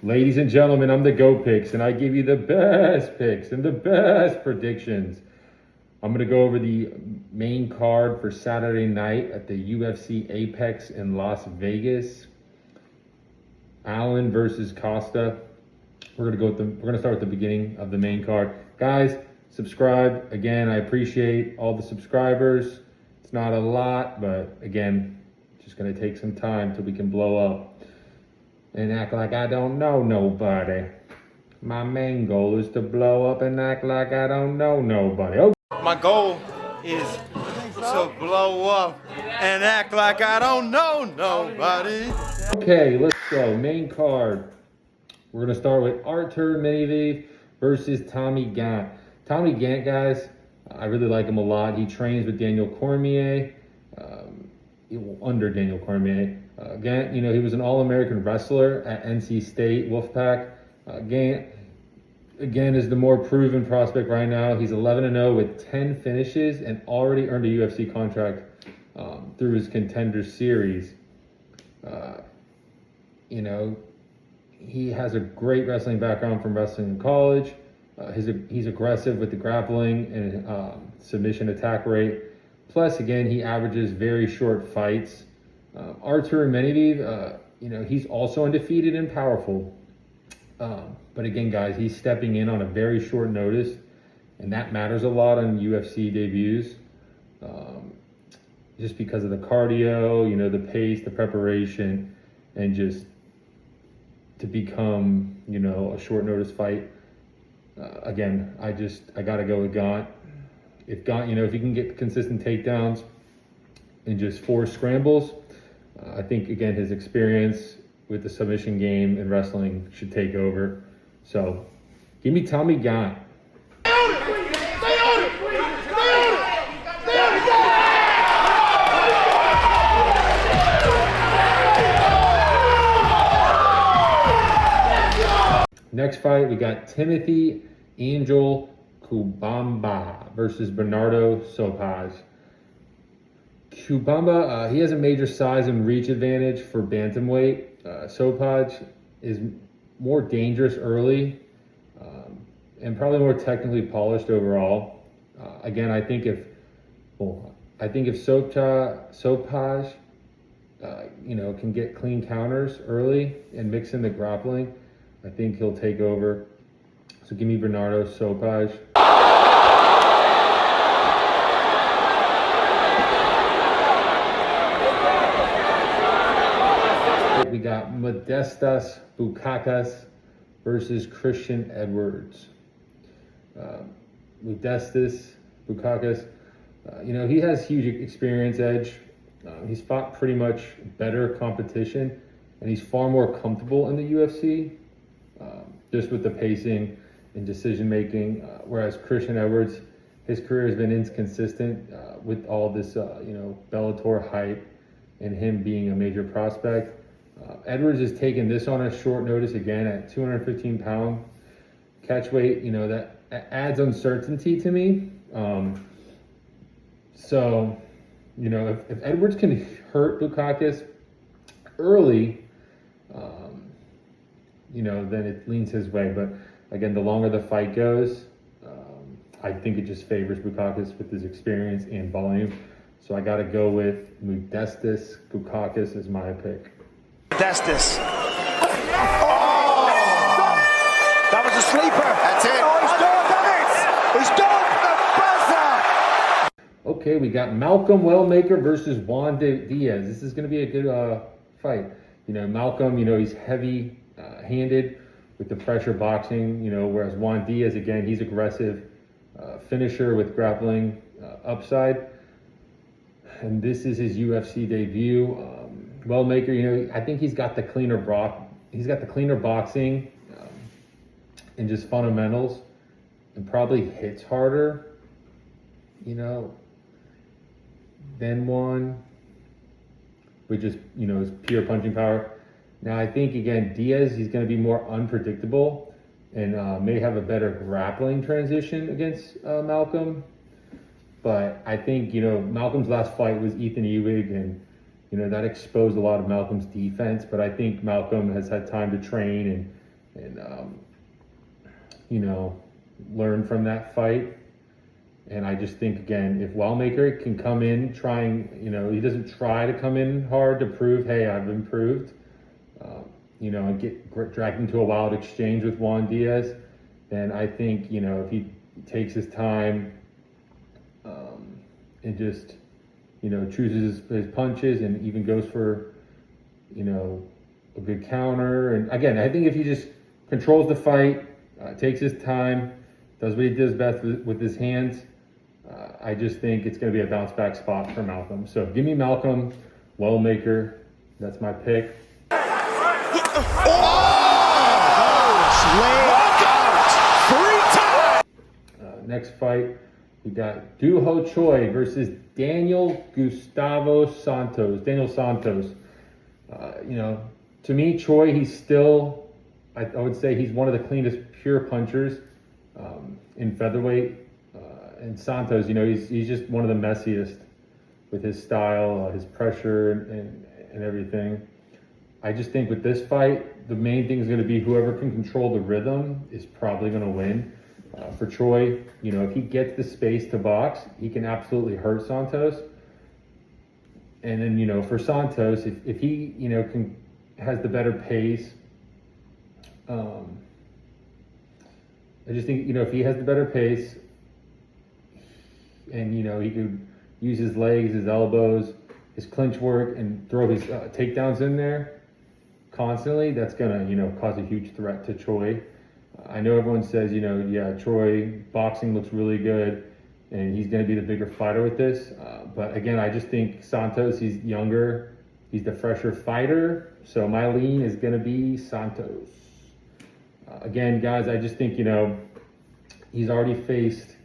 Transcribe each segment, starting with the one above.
Ladies and gentlemen, I'm the Go Picks, and I give you the best picks and the best predictions. I'm going to go over the main card for Saturday night at the UFC Apex in Las Vegas. Allen versus Costa. We're going to start with the beginning of the main card. Guys, subscribe. Again, I appreciate all the subscribers. It's not a lot, but again, it's just going to take some time till we can blow up and act like I don't know nobody. My main goal is to blow up and act like I don't know nobody. Oh. My goal is to blow up and act like I don't know nobody. Okay, let's go. Main card. We're going to start with Artur Meniviv versus Tommy Gant. Tommy Gant, guys, I really like him a lot. He trains with Daniel Cormier, under Daniel Cormier. Gant, he was an All-American wrestler at NC State Wolfpack. Gant, again, is the more proven prospect right now. He's 11-0 with 10 finishes and already earned a UFC contract through his Contender Series. He has a great wrestling background from wrestling in college. He's aggressive with the grappling and submission attack rate. Plus, again, he averages very short fights. Artur Meniviv, he's also undefeated and powerful. But again, guys, he's stepping in on a very short notice, and that matters a lot on UFC debuts. Just because of the cardio, the pace, the preparation, and just to become, a short notice fight. Again, I got to go with Gant. If Gant, if he can get consistent takedowns and just force scrambles, I think, again, his experience with the submission game and wrestling should take over. So, give me Tommy Gant. Next fight, we got Timothy Angel Kubamba versus Bernardo Sopaj. Kubamba, he has a major size and reach advantage for bantamweight. Sopaj is more dangerous early and probably more technically polished overall. Again, I think if Sopaj can get clean counters early and mix in the grappling, I think he'll take over. So give me Bernardo Sopaj. We got Modestas Bukakas versus Christian Edwards. Modestas Bukakas, he has huge experience edge. He's fought pretty much better competition, and he's far more comfortable in the UFC, just with the pacing and decision making. Whereas Christian Edwards, his career has been inconsistent with all this, Bellator hype and him being a major prospect. Edwards has taken this on a short notice again at 215-pound catch weight. That adds uncertainty to me. If Edwards can hurt Bukakas early, then it leans his way. But again, the longer the fight goes, I think it just favors Bukakas with his experience and volume. So I got to go with Modestas Bukakas as my pick. Modestas. Oh! That was a sleeper. That's it. Oh, he's done. He's done. The buzzer. Okay, we got Malcolm Wellmaker versus Juan Diaz. This is going to be a good fight. Malcolm, he's heavy-handed with the pressure boxing, whereas Juan Diaz, again, he's aggressive, finisher with grappling upside. And this is his UFC debut. Wellmaker, I think he's got the cleaner boxing and just fundamentals, and probably hits harder, than Juan, which is, his pure punching power. Now, I think, again, Diaz, he's going to be more unpredictable and may have a better grappling transition against Malcolm. But I think, Malcolm's last fight was Ethan Ewig, and, that exposed a lot of Malcolm's defense. But I think Malcolm has had time to train and and you know, learn from that fight. And I just think, again, if Wildmaker can come in trying, you know, he doesn't try to come in hard to prove, hey, I've improved, you know, and get dragged into a wild exchange with Juan Diaz, then I think, you know, if he takes his time and just, you know, chooses his punches and even goes for, you know, a good counter. And again, I think if he just controls the fight, takes his time, does what he does best with his hands, I just think it's going to be a bounce back spot for Malcolm. So give me Malcolm, Wellmaker. That's my pick. Next fight, we got Doo Ho Choi versus Daniel Gustavo Santos. Daniel Santos. You know, to me, Choi, he's still, I would say he's one of the cleanest pure punchers in featherweight. And Santos, you know, he's just one of the messiest with his style, his pressure, and everything. I just think with this fight, the main thing is going to be whoever can control the rhythm is probably going to win. For Choi, you know, if he gets the space to box, he can absolutely hurt Santos. And then, you know, for Santos, if he, you know, has the better pace, I just think, you know, if he has the better pace and, you know, he could use his legs, his elbows, his clinch work and throw his takedowns in there constantly, that's going to, you know, cause a huge threat to Choi. I know everyone says, you know, yeah, Choi, boxing looks really good and he's going to be the bigger fighter with this. But again, I just think Santos, he's younger, he's the fresher fighter. So my lean is going to be Santos. Again, guys, I just think, you know, he's already faced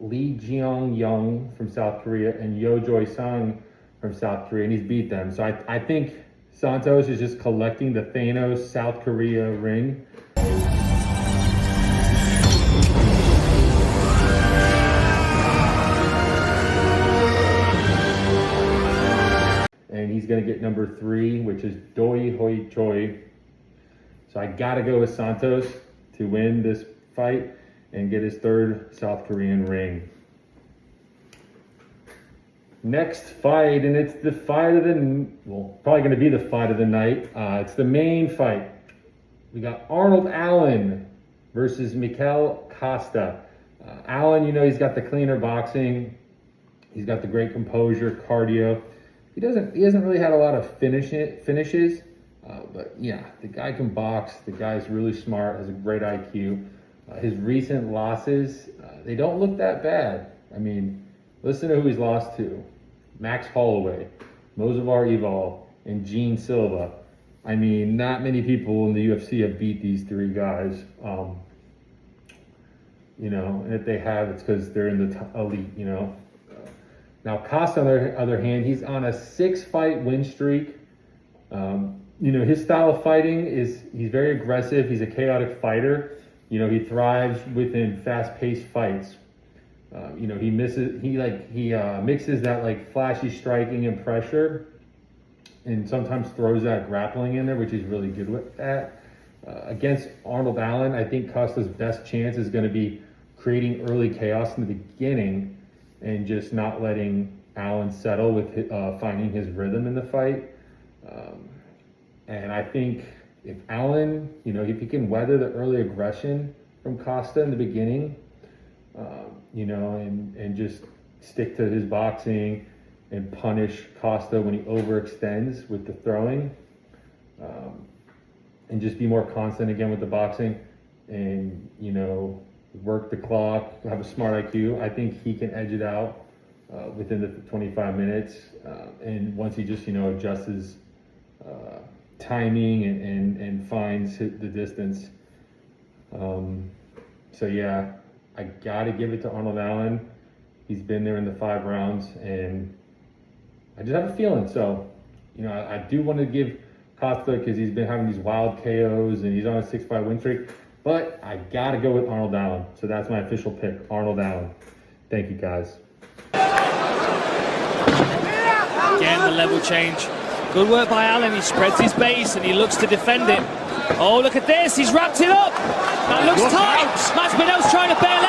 Lee Jeong-young from South Korea and Yo Joy-sung from South Korea, and he's beat them. So I think Santos is just collecting the Thanos South Korea ring. And he's going to get number 3, which is Doi Hoi Choi. So I got to go with Santos to win this fight and get his 3rd South Korean ring. Next fight, and it's the fight of the, well, probably going to be the fight of the night. It's the main fight. We got Arnold Allen versus Melquizael Costa. Allen, you know, he's got the cleaner boxing. He's got the great composure, cardio. He hasn't really had a lot of finishes, but yeah, the guy can box. The guy's really smart, has a great IQ. His recent losses, they don't look that bad. I mean, listen to who he's lost to. Max Holloway, Mozavar Eval, and Gene Silva. I mean, not many people in the UFC have beat these 3 guys. You know, and if they have, it's because they're in the elite, you know. Now, Costa, on the other hand, he's on a 6-fight win streak. You know, his style of fighting is, he's very aggressive. He's a chaotic fighter. You know, he thrives within fast-paced fights. You know, he mixes that like flashy striking and pressure, and sometimes throws that grappling in there, which he's really good with that. Against Arnold Allen, I think Costa's best chance is going to be creating early chaos in the beginning and just not letting Allen settle with finding his rhythm in the fight. And I think if Allen, you know, if he can weather the early aggression from Costa in the beginning, you know, and just stick to his boxing and punish Costa when he overextends with the throwing, and just be more constant again with the boxing and, you know, work the clock, have a smart IQ, I think he can edge it out within the 25 minutes. And once he just, you know, adjusts his timing and finds the distance. So yeah, I gotta give it to Arnold Allen. He's been there in the 5 rounds, and I just have a feeling. So, you know, I do want to give Costa, because he's been having these wild KOs and he's on a 6-fight win streak, but I gotta go with Arnold Allen. So that's my official pick, Arnold Allen. Thank you, guys. Again, the level change Good work by Allen. He spreads his base and he looks to defend it. Oh, look at this. He's wrapped it up. That looks tight. Masvidal's trying to bail